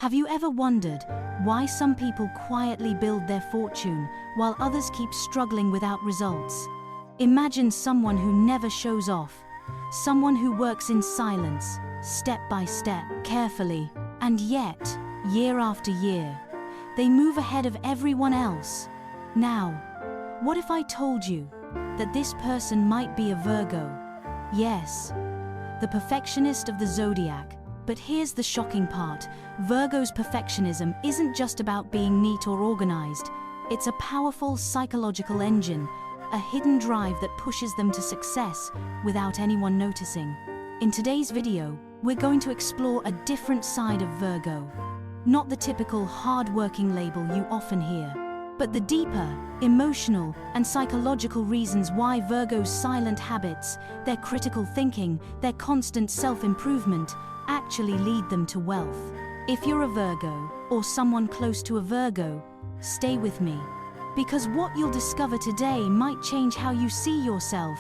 Have you ever wondered why some people quietly build their fortune while others keep struggling without results? Imagine someone who never shows off, someone who works in silence, step by step, carefully, and yet, year after year, they move ahead of everyone else. Now, what if I told you that this person might be a Virgo? Yes, the perfectionist of the Zodiac. But here's the shocking part. Virgo's perfectionism isn't just about being neat or organized. It's a powerful psychological engine, a hidden drive that pushes them to success without anyone noticing. In today's video, we're going to explore a different side of Virgo. Not the typical hard-working label you often hear, but the deeper, emotional, and psychological reasons why Virgo's silent habits, their critical thinking, their constant self-improvement, actually lead them to wealth. If you're a Virgo, or someone close to a Virgo, stay with me. Because what you'll discover today might change how you see yourself,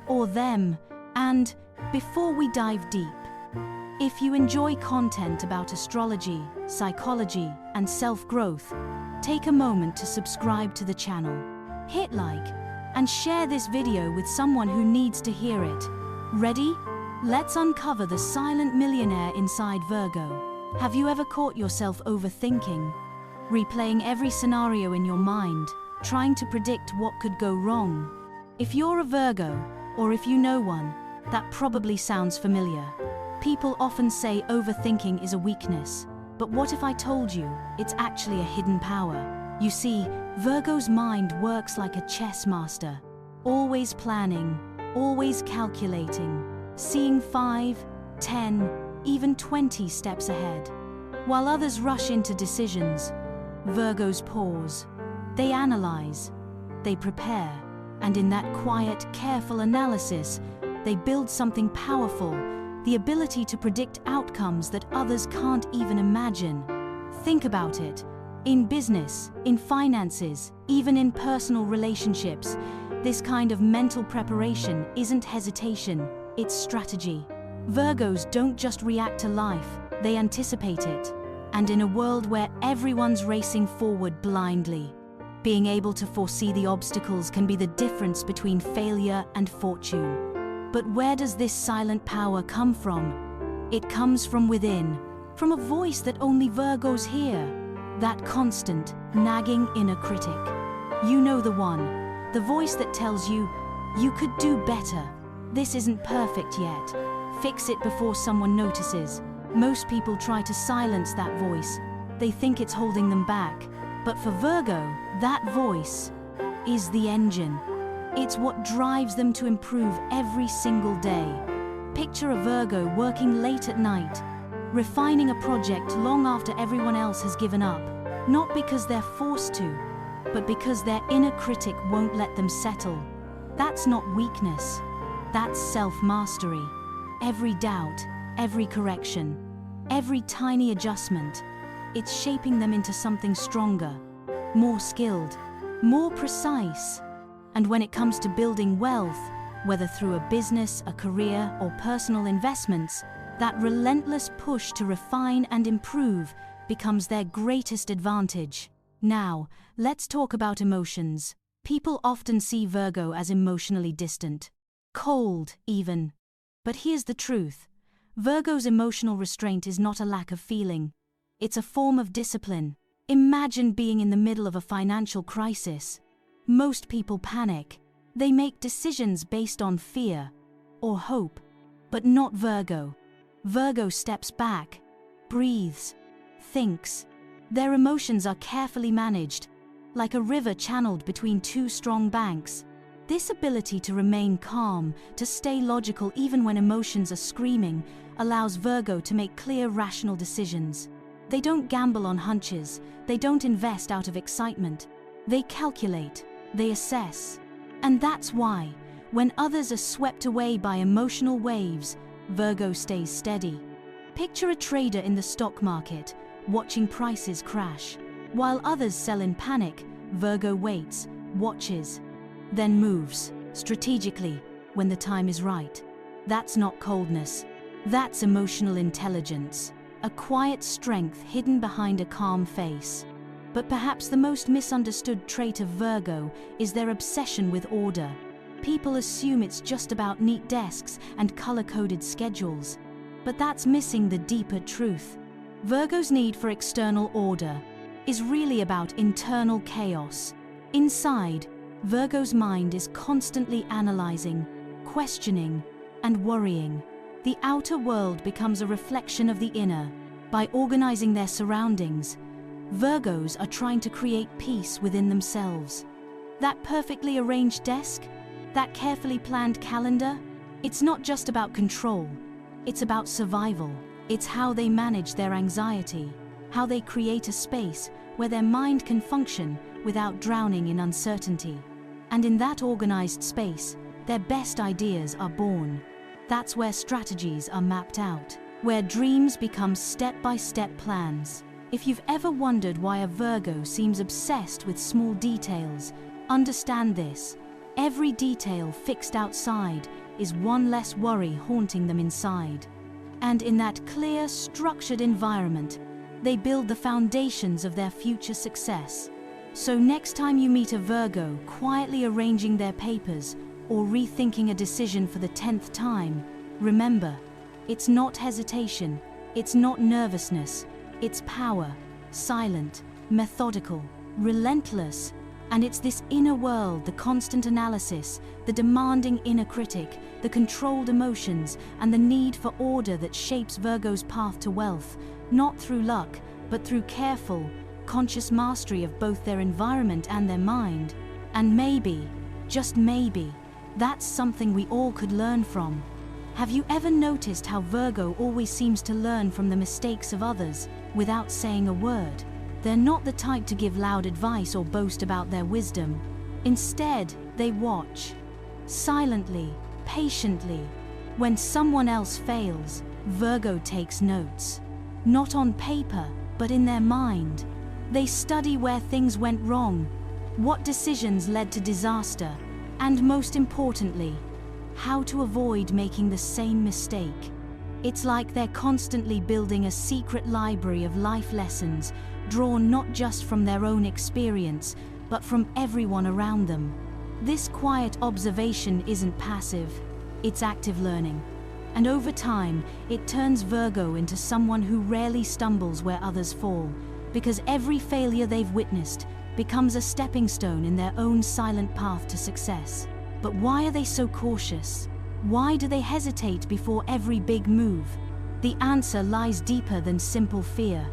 or them. And before we dive deep, if you enjoy content about astrology, psychology, and self-growth, take a moment to subscribe to the channel, hit like, and share this video with someone who needs to hear it. Ready? Let's uncover the silent millionaire inside Virgo. Have you ever caught yourself overthinking, replaying every scenario in your mind, trying to predict what could go wrong? If you're a Virgo, or if you know one, that probably sounds familiar. People often say overthinking is a weakness, but what if I told you it's actually a hidden power? You see, Virgo's mind works like a chess master, always planning, always calculating, seeing 5, 10, even 20 steps ahead. While others rush into decisions, Virgos pause. They analyze, they prepare, and in that quiet, careful analysis, they build something powerful, the ability to predict outcomes that others can't even imagine. Think about it. In business, in finances, even in personal relationships, this kind of mental preparation isn't hesitation, it's strategy. Virgos don't just react to life, they anticipate it. And in a world where everyone's racing forward blindly, being able to foresee the obstacles can be the difference between failure and fortune. But where does this silent power come from? It comes from within, from a voice that only Virgos hear, that constant, nagging inner critic. You know the one, the voice that tells you, you could do better. This isn't perfect yet. Fix it before someone notices. Most people try to silence that voice. They think it's holding them back. But for Virgo, that voice is the engine. It's what drives them to improve every single day. Picture a Virgo working late at night, refining a project long after everyone else has given up. Not because they're forced to, but because their inner critic won't let them settle. That's not weakness. That's self-mastery. Every doubt, every correction, every tiny adjustment, it's shaping them into something stronger, more skilled, more precise. And when it comes to building wealth, whether through a business, a career, or personal investments, that relentless push to refine and improve becomes their greatest advantage. Now, let's talk about emotions. People often see Virgo as emotionally distant, cold, even. But here's the truth. Virgo's emotional restraint is not a lack of feeling. It's a form of discipline. Imagine being in the middle of a financial crisis. Most people panic. They make decisions based on fear or hope, but not Virgo. Virgo steps back, breathes, thinks. Their emotions are carefully managed, like a river channeled between two strong banks. This ability to remain calm, to stay logical even when emotions are screaming, allows Virgo to make clear, rational decisions. They don't gamble on hunches, they don't invest out of excitement. They calculate, they assess. And that's why, when others are swept away by emotional waves, Virgo stays steady. Picture a trader in the stock market, watching prices crash. While others sell in panic, Virgo waits, watches, then moves, strategically, when the time is right. That's not coldness. That's emotional intelligence. a quiet strength hidden behind a calm face. But perhaps the most misunderstood trait of Virgo is their obsession with order. People assume it's just about neat desks and color-coded schedules. But that's missing the deeper truth. Virgo's need for external order is really about internal chaos. Inside, Virgo's mind is constantly analyzing, questioning, and worrying. The outer world becomes a reflection of the inner. By organizing their surroundings, Virgos are trying to create peace within themselves. That perfectly arranged desk, that carefully planned calendar, it's not just about control, it's about survival. It's how they manage their anxiety, how they create a space where their mind can function without drowning in uncertainty. And in that organized space, their best ideas are born. That's where strategies are mapped out, where dreams become step-by-step plans. If you've ever wondered why a Virgo seems obsessed with small details, understand this. Every detail fixed outside is one less worry haunting them inside. And in that clear, structured environment, they build the foundations of their future success. So next time you meet a Virgo quietly arranging their papers or rethinking a decision for the 10th time, remember, it's not hesitation, it's not nervousness, it's power, silent, methodical, relentless. And it's this inner world, the constant analysis, the demanding inner critic, the controlled emotions, and the need for order that shapes Virgo's path to wealth, not through luck, but through careful, conscious mastery of both their environment and their mind. And maybe, just maybe, that's something we all could learn from. Have you ever noticed how Virgo always seems to learn from the mistakes of others without saying a word? They're not the type to give loud advice or boast about their wisdom. Instead, they watch. Silently, patiently. When someone else fails, Virgo takes notes. Not on paper, but in their mind. They study where things went wrong, what decisions led to disaster, and most importantly, how to avoid making the same mistake. It's like they're constantly building a secret library of life lessons, drawn not just from their own experience, but from everyone around them. This quiet observation isn't passive, it's active learning. And over time, it turns Virgo into someone who rarely stumbles where others fall, because every failure they've witnessed becomes a stepping stone in their own silent path to success. But why are they so cautious? Why do they hesitate before every big move? The answer lies deeper than simple fear.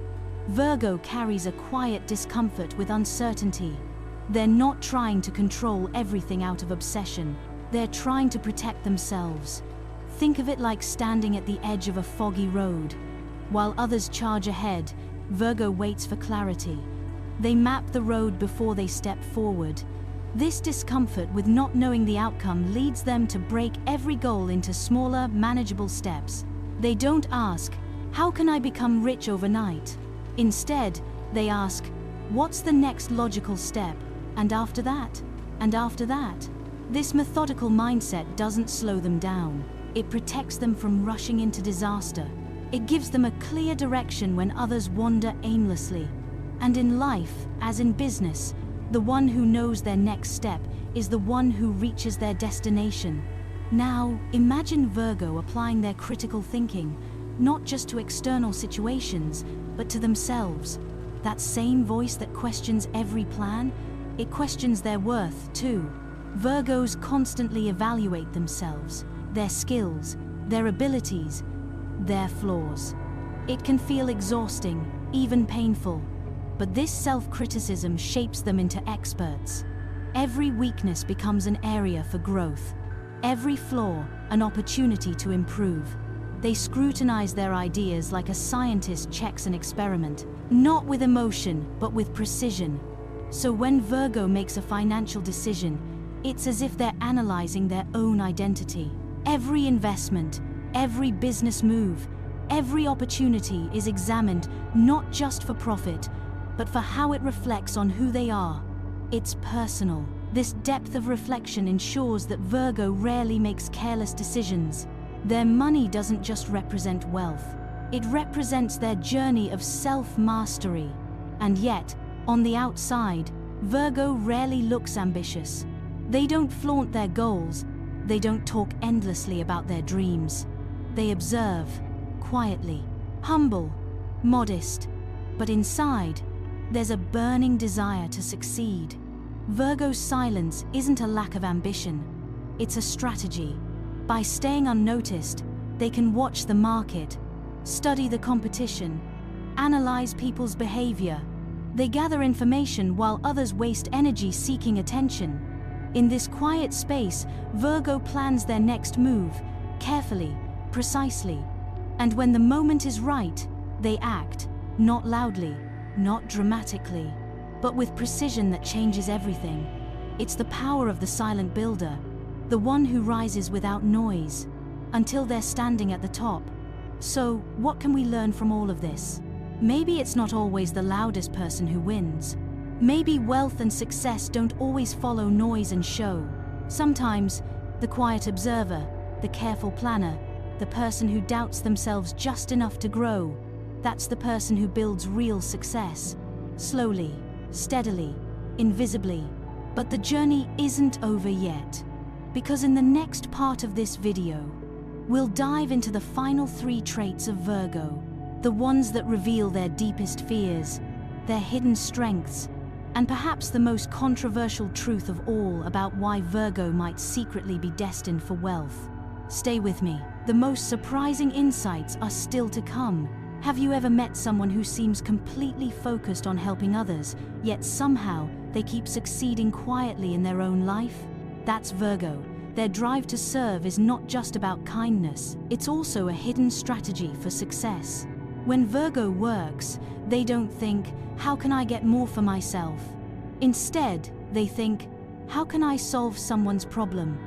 Virgo carries a quiet discomfort with uncertainty. They're not trying to control everything out of obsession. They're trying to protect themselves. Think of it like standing at the edge of a foggy road. While others charge ahead, Virgo waits for clarity. They map the road before they step forward. This discomfort with not knowing the outcome leads them to break every goal into smaller, manageable steps. They don't ask, "How can I become rich overnight?" Instead, they ask, "What's the next logical step? And after that? And after that?" This methodical mindset doesn't slow them down. It protects them from rushing into disaster. It gives them a clear direction when others wander aimlessly. And in life, as in business, the one who knows their next step is the one who reaches their destination. Now, imagine Virgo applying their critical thinking, not just to external situations, but to themselves. That same voice that questions every plan, it questions their worth too. Virgos constantly evaluate themselves, their skills, their abilities, their flaws. It can feel exhausting, even painful. But this self-criticism shapes them into experts. Every weakness becomes an area for growth. Every flaw, an opportunity to improve. They scrutinize their ideas like a scientist checks an experiment, not with emotion, but with precision. So when Virgo makes a financial decision, it's as if they're analyzing their own identity. Every investment, every business move, every opportunity is examined not just for profit, but for how it reflects on who they are. It's personal. This depth of reflection ensures that Virgo rarely makes careless decisions. Their money doesn't just represent wealth. It represents their journey of self-mastery. And yet, on the outside, Virgo rarely looks ambitious. They don't flaunt their goals. They don't talk endlessly about their dreams. They observe, quietly, humble, modest. But inside, there's a burning desire to succeed. Virgo's silence isn't a lack of ambition. It's a strategy. By staying unnoticed, they can watch the market, study the competition, analyze people's behavior. They gather information while others waste energy seeking attention. In this quiet space, Virgo plans their next move, carefully, precisely. And when the moment is right, they act, not loudly, not dramatically, but with precision that changes everything. It's the power of the silent builder, the one who rises without noise, until they're standing at the top. So, what can we learn from all of this? Maybe it's not always the loudest person who wins. Maybe wealth and success don't always follow noise and show. Sometimes, the quiet observer, the careful planner, the person who doubts themselves just enough to grow, that's the person who builds real success. Slowly, steadily, invisibly. But the journey isn't over yet. Because in the next part of this video, we'll dive into the final 3 traits of Virgo, the ones that reveal their deepest fears, their hidden strengths, and perhaps the most controversial truth of all about why Virgo might secretly be destined for wealth. Stay with me. The most surprising insights are still to come. Have you ever met someone who seems completely focused on helping others, yet somehow they keep succeeding quietly in their own life? That's Virgo. Their drive to serve is not just about kindness, it's also a hidden strategy for success. When Virgo works, they don't think, how can I get more for myself? Instead, they think, how can I solve someone's problem?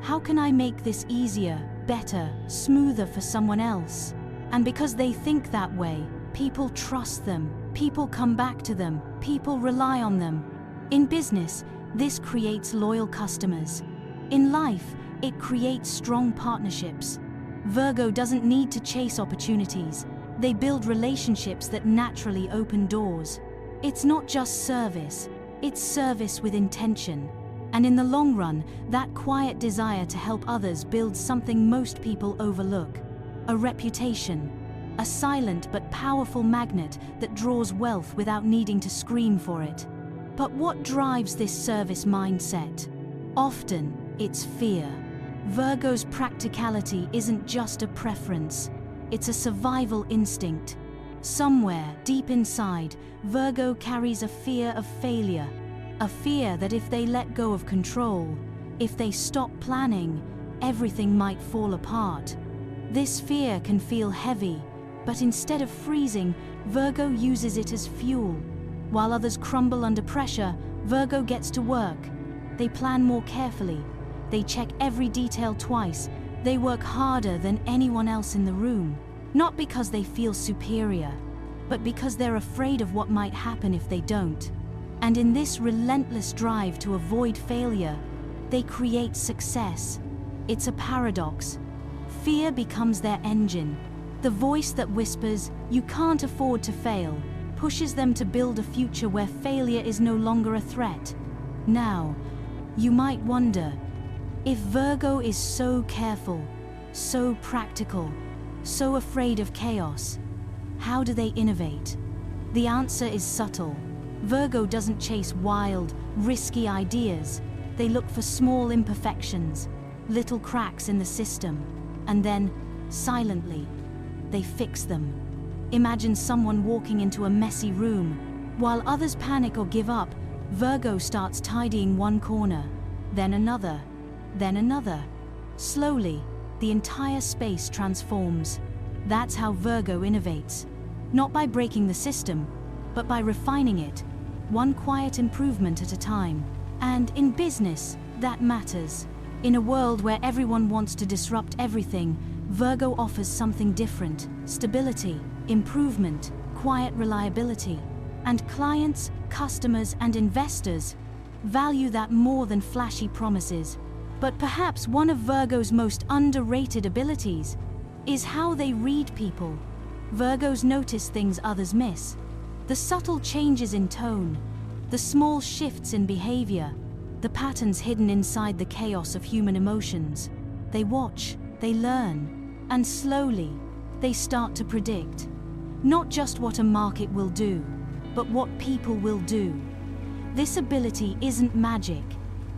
How can I make this easier, better, smoother for someone else? And because they think that way, people trust them, people come back to them, people rely on them. In business, this creates loyal customers. In life, it creates strong partnerships. Virgo doesn't need to chase opportunities. They build relationships that naturally open doors. It's not just service, it's service with intention. And in the long run, that quiet desire to help others builds something most people overlook: a reputation, a silent but powerful magnet that draws wealth without needing to scream for it. But what drives this service mindset? Often, it's fear. Virgo's practicality isn't just a preference, it's a survival instinct. Somewhere, deep inside, Virgo carries a fear of failure, a fear that if they let go of control, if they stop planning, everything might fall apart. This fear can feel heavy, but instead of freezing, Virgo uses it as fuel. While others crumble under pressure, Virgo gets to work. They plan more carefully. They check every detail twice. They work harder than anyone else in the room. Not because they feel superior, but because they're afraid of what might happen if they don't. And in this relentless drive to avoid failure, they create success. It's a paradox. Fear becomes their engine. The voice that whispers, "You can't afford to fail," pushes them to build a future where failure is no longer a threat. Now, you might wonder, if Virgo is so careful, so practical, so afraid of chaos, how do they innovate? The answer is subtle. Virgo doesn't chase wild, risky ideas. They look for small imperfections, little cracks in the system, and then, silently, they fix them. Imagine someone walking into a messy room. While others panic or give up, Virgo starts tidying one corner, then another, then another. Slowly, the entire space transforms. That's how Virgo innovates. Not by breaking the system, but by refining it, one quiet improvement at a time. And in business, that matters. In a world where everyone wants to disrupt everything, Virgo offers something different: stability, improvement, quiet reliability. And clients, customers, and investors value that more than flashy promises. But perhaps one of Virgo's most underrated abilities is how they read people. Virgos notice things others miss. The subtle changes in tone, the small shifts in behavior, the patterns hidden inside the chaos of human emotions. They watch, they learn, and slowly, they start to predict. Not just what a market will do, but what people will do. This ability isn't magic,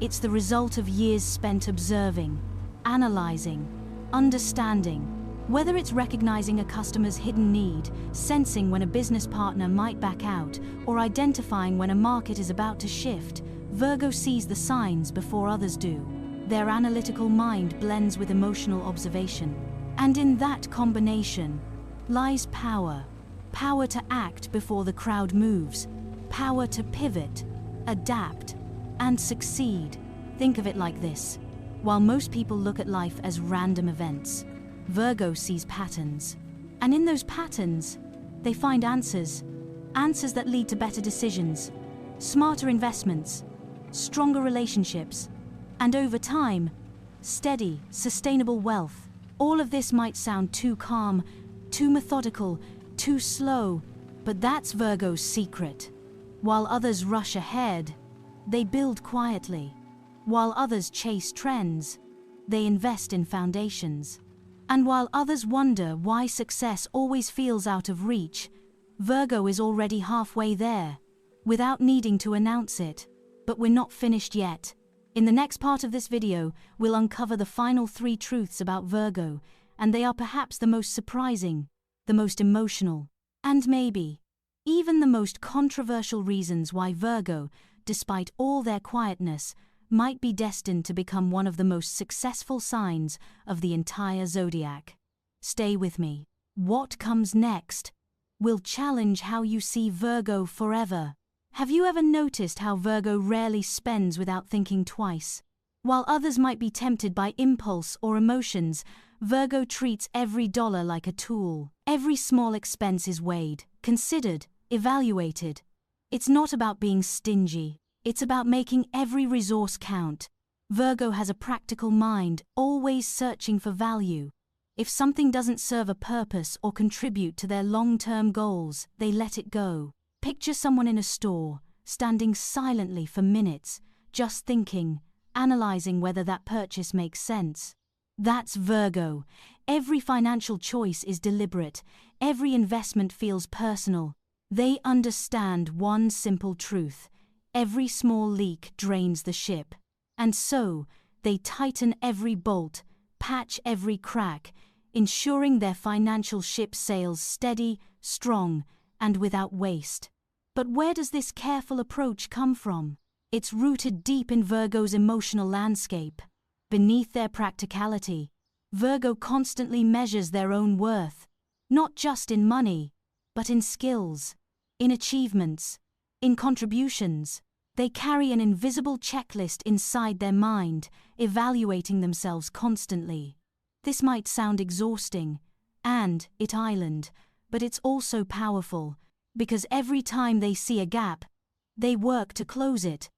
it's the result of years spent observing, analyzing, understanding. Whether it's recognizing a customer's hidden need, sensing when a business partner might back out, or identifying when a market is about to shift, Virgo sees the signs before others do. Their analytical mind blends with emotional observation. And in that combination lies power. Power to act before the crowd moves. Power to pivot, adapt, and succeed. Think of it like this. While most people look at life as random events, Virgo sees patterns. And in those patterns, they find answers. Answers that lead to better decisions, smarter investments, stronger relationships, and over time, steady, sustainable wealth. All of this might sound too calm, too methodical, too slow, but that's Virgo's secret. While others rush ahead, they build quietly. While others chase trends, they invest in foundations. And while others wonder why success always feels out of reach, Virgo is already halfway there, without needing to announce it. But we're not finished yet. In the next part of this video, we'll uncover the final 3 truths about Virgo, and they are perhaps the most surprising, the most emotional, and maybe even the most controversial reasons why Virgo, despite all their quietness, might be destined to become one of the most successful signs of the entire zodiac. Stay with me. What comes next will challenge how you see Virgo forever. Have you ever noticed how Virgo rarely spends without thinking twice? While others might be tempted by impulse or emotions, Virgo treats every dollar like a tool. Every small expense is weighed, considered, evaluated. It's not about being stingy. It's about making every resource count. Virgo has a practical mind, always searching for value. If something doesn't serve a purpose or contribute to their long-term goals, they let it go. Picture someone in a store, standing silently for minutes, just thinking, analyzing whether that purchase makes sense. That's Virgo. Every financial choice is deliberate. Every investment feels personal. They understand one simple truth. Every small leak drains the ship. And so, they tighten every bolt, patch every crack, ensuring their financial ship sails steady, strong, and without waste. But where does this careful approach come from? It's rooted deep in Virgo's emotional landscape. Beneath their practicality, Virgo constantly measures their own worth, not just in money, but in skills, in achievements, in contributions. They carry an invisible checklist inside their mind, evaluating themselves constantly. This might sound exhausting, and island, but it's also powerful, because every time they see a gap, they work to close it.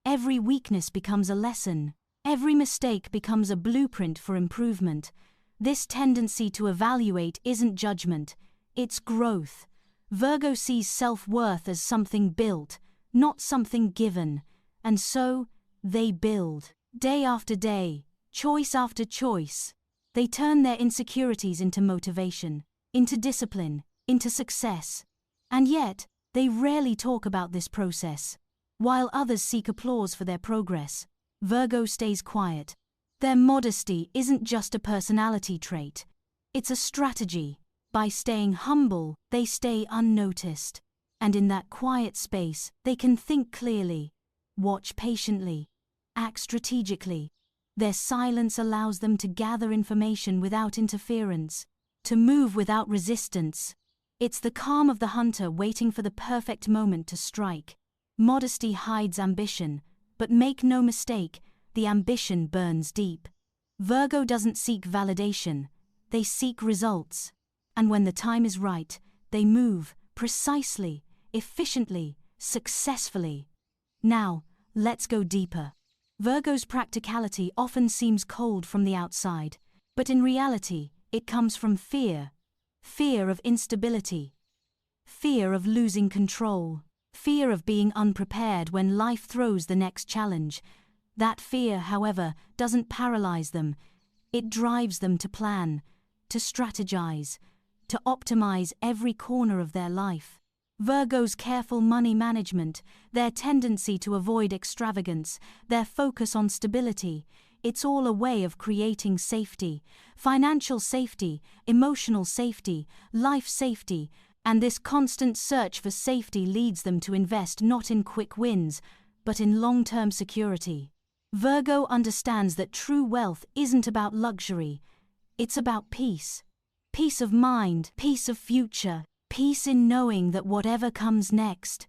Every weakness becomes a lesson. Every mistake becomes a blueprint for improvement. This tendency to evaluate isn't judgment, it's growth. Virgo sees self-worth as something built, not something given, and so, they build. Day after day, choice after choice. They turn their insecurities into motivation, into discipline, into success. And yet, they rarely talk about this process. While others seek applause for their progress, Virgo stays quiet. Their modesty isn't just a personality trait, it's a strategy. By staying humble, they stay unnoticed. And in that quiet space, they can think clearly, watch patiently, act strategically. Their silence allows them to gather information without interference, to move without resistance. It's the calm of the hunter waiting for the perfect moment to strike. Modesty hides ambition, but make no mistake, the ambition burns deep. Virgo doesn't seek validation, they seek results. And when the time is right, they move precisely, efficiently, successfully. Now, let's go deeper. Virgo's practicality often seems cold from the outside, but in reality, it comes from fear. Fear of instability. Fear of losing control. Fear of being unprepared when life throws the next challenge. That fear, however, doesn't paralyze them. It drives them to plan, to strategize, to optimize every corner of their life. Virgo's careful money management, their tendency to avoid extravagance, their focus on stability, it's all a way of creating safety, financial safety, emotional safety, life safety, and this constant search for safety leads them to invest not in quick wins, but in long-term security. Virgo understands that true wealth isn't about luxury, it's about peace. Peace of mind, peace of future, peace in knowing that whatever comes next,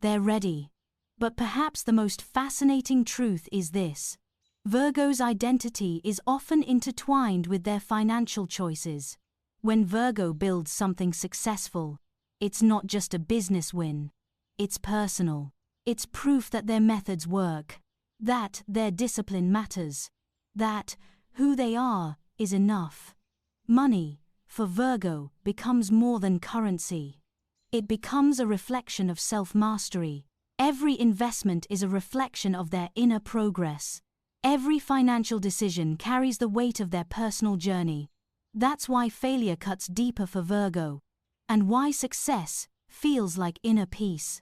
they're ready. But perhaps the most fascinating truth is this: Virgo's identity is often intertwined with their financial choices. When Virgo builds something successful, it's not just a business win. It's personal. It's proof that their methods work, that their discipline matters, that who they are is enough. Money, for Virgo, becomes more than currency. It becomes a reflection of self-mastery. Every investment is a reflection of their inner progress. Every financial decision carries the weight of their personal journey. That's why failure cuts deeper for Virgo, and why success feels like inner peace.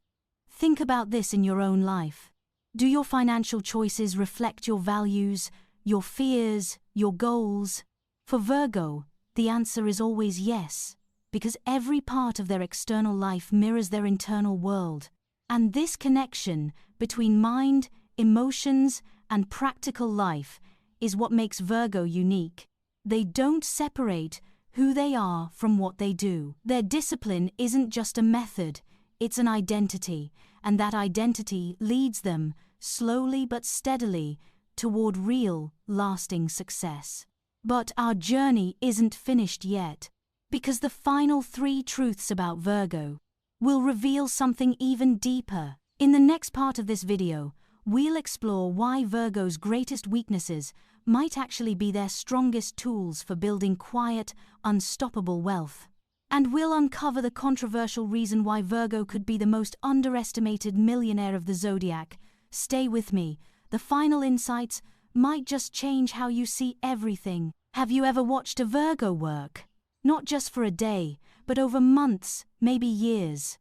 Think about this in your own life. Do your financial choices reflect your values, your fears, your goals? For Virgo, the answer is always yes, because every part of their external life mirrors their internal world. And this connection between mind, emotions, and practical life is what makes Virgo unique. They don't separate who they are from what they do. Their discipline isn't just a method, it's an identity, and that identity leads them, slowly but steadily, toward real, lasting success. But our journey isn't finished yet, because the final 3 truths about Virgo will reveal something even deeper. In the next part of this video, we'll explore why Virgo's greatest weaknesses might actually be their strongest tools for building quiet, unstoppable wealth. And we'll uncover the controversial reason why Virgo could be the most underestimated millionaire of the Zodiac. Stay with me. The final insights might just change how you see everything. Have you ever watched a Virgo work? Not just for a day, but over months, maybe years.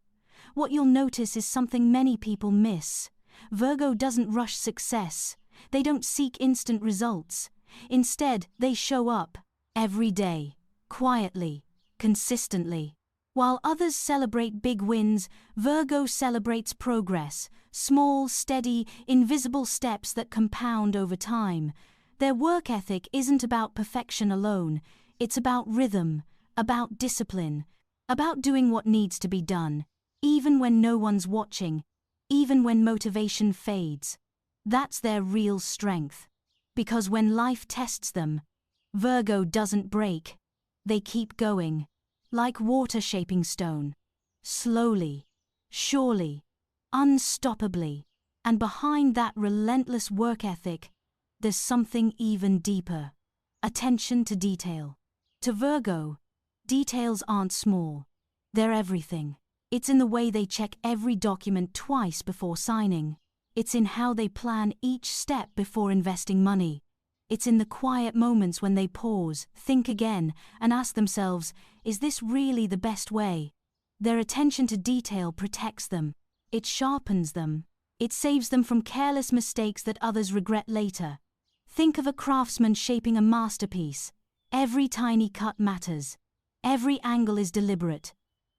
What you'll notice is something many people miss. Virgo doesn't rush success. They don't seek instant results. Instead, they show up every day, quietly, consistently. While others celebrate big wins, Virgo celebrates progress, small, steady, invisible steps that compound over time. Their work ethic isn't about perfection alone, it's about rhythm, about discipline, about doing what needs to be done, even when no one's watching, even when motivation fades. That's their real strength. Because when life tests them, Virgo doesn't break. They keep going, like water shaping stone. Slowly, surely, unstoppably. And behind that relentless work ethic, there's something even deeper. Attention to detail. To Virgo, details aren't small. They're everything. It's in the way they check every document twice before signing. It's in how they plan each step before investing money. It's in the quiet moments when they pause, think again, and ask themselves, is this really the best way? Their attention to detail protects them. It sharpens them. It saves them from careless mistakes that others regret later. Think of a craftsman shaping a masterpiece. Every tiny cut matters. Every angle is deliberate.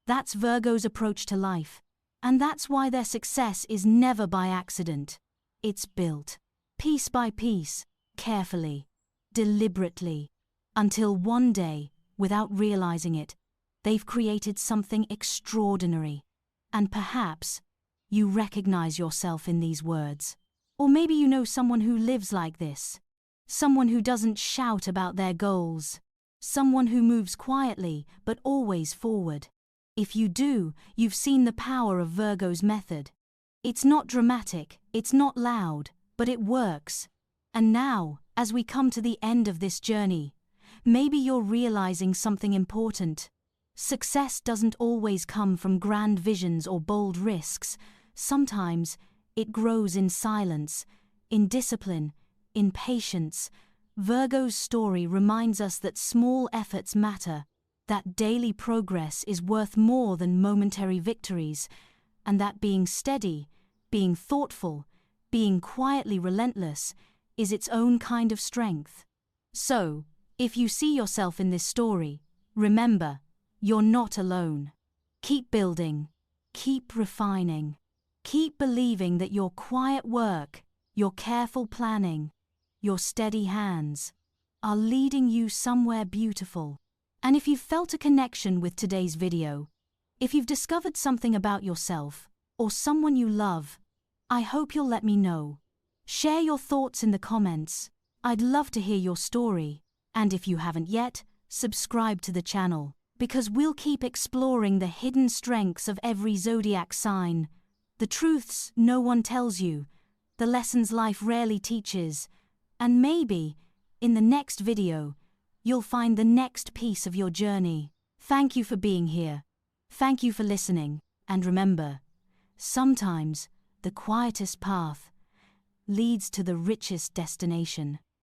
That's Virgo's approach to life. And that's why their success is never by accident. It's built, piece by piece, carefully, deliberately, until one day, without realizing it, they've created something extraordinary. And perhaps you recognize yourself in these words. Or maybe you know someone who lives like this. Someone who doesn't shout about their goals. Someone who moves quietly, but always forward. If you do, you've seen the power of Virgo's method. It's not dramatic, it's not loud, but it works. And now, as we come to the end of this journey, maybe you're realizing something important. Success doesn't always come from grand visions or bold risks. Sometimes it grows in silence, in discipline, in patience. Virgo's story reminds us that small efforts matter, that daily progress is worth more than momentary victories, and that being steady, being thoughtful, being quietly relentless is its own kind of strength. So, if you see yourself in this story, remember, you're not alone. Keep building, keep refining, keep believing that your quiet work, your careful planning, your steady hands are leading you somewhere beautiful. And if you've felt a connection with today's video, if you've discovered something about yourself or someone you love, I hope you'll let me know. Share your thoughts in the comments. I'd love to hear your story. And if you haven't yet, subscribe to the channel, because we'll keep exploring the hidden strengths of every zodiac sign, the truths no one tells you, the lessons life rarely teaches, and maybe, in the next video, you'll find the next piece of your journey. Thank you for being here. Thank you for listening. And remember, sometimes the quietest path leads to the richest destination.